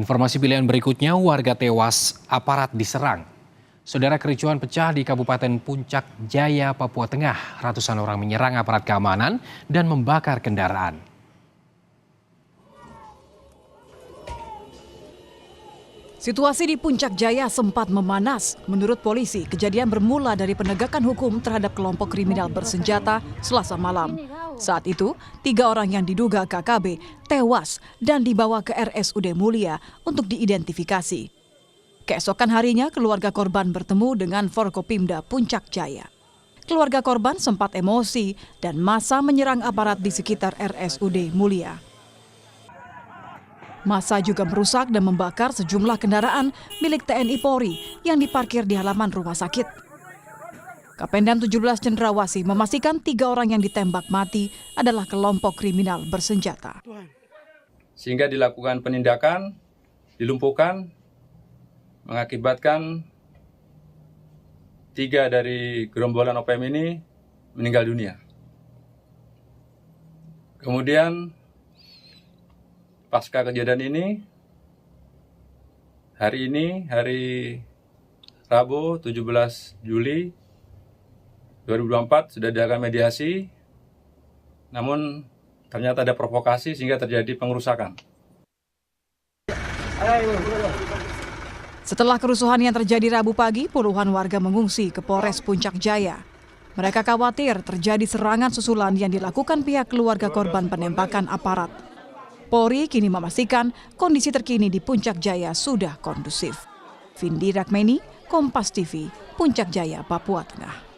Informasi pilihan berikutnya, warga tewas, aparat diserang. Saudara, kericuhan pecah di Kabupaten Puncak Jaya, Papua Tengah. Ratusan orang menyerang aparat keamanan dan membakar kendaraan. Situasi di Puncak Jaya sempat memanas. Menurut polisi, kejadian bermula dari penegakan hukum terhadap kelompok kriminal bersenjata Selasa malam. Saat itu, 3 orang yang diduga KKB tewas dan dibawa ke RSUD Mulia untuk diidentifikasi. Keesokan harinya, keluarga korban bertemu dengan Forkopimda Puncak Jaya. Keluarga korban sempat emosi dan massa menyerang aparat di sekitar RSUD Mulia. Massa juga merusak dan membakar sejumlah kendaraan milik TNI Polri yang diparkir di halaman rumah sakit. Kapendam 17 Cendrawasih memastikan 3 orang yang ditembak mati adalah kelompok kriminal bersenjata. Sehingga dilakukan penindakan, dilumpuhkan, mengakibatkan 3 dari gerombolan OPM ini meninggal dunia. Kemudian pasca kejadian ini, hari Rabu 17 Juli 2024 sudah diadakan mediasi, namun ternyata ada provokasi sehingga terjadi pengerusakan. Setelah kerusuhan yang terjadi Rabu pagi, puluhan warga mengungsi ke Polres Puncak Jaya. Mereka khawatir terjadi serangan susulan yang dilakukan pihak keluarga korban penembakan aparat. Polri kini memastikan kondisi terkini di Puncak Jaya sudah kondusif. Vindi Rakmeni, Kompas TV, Puncak Jaya, Papua Tengah.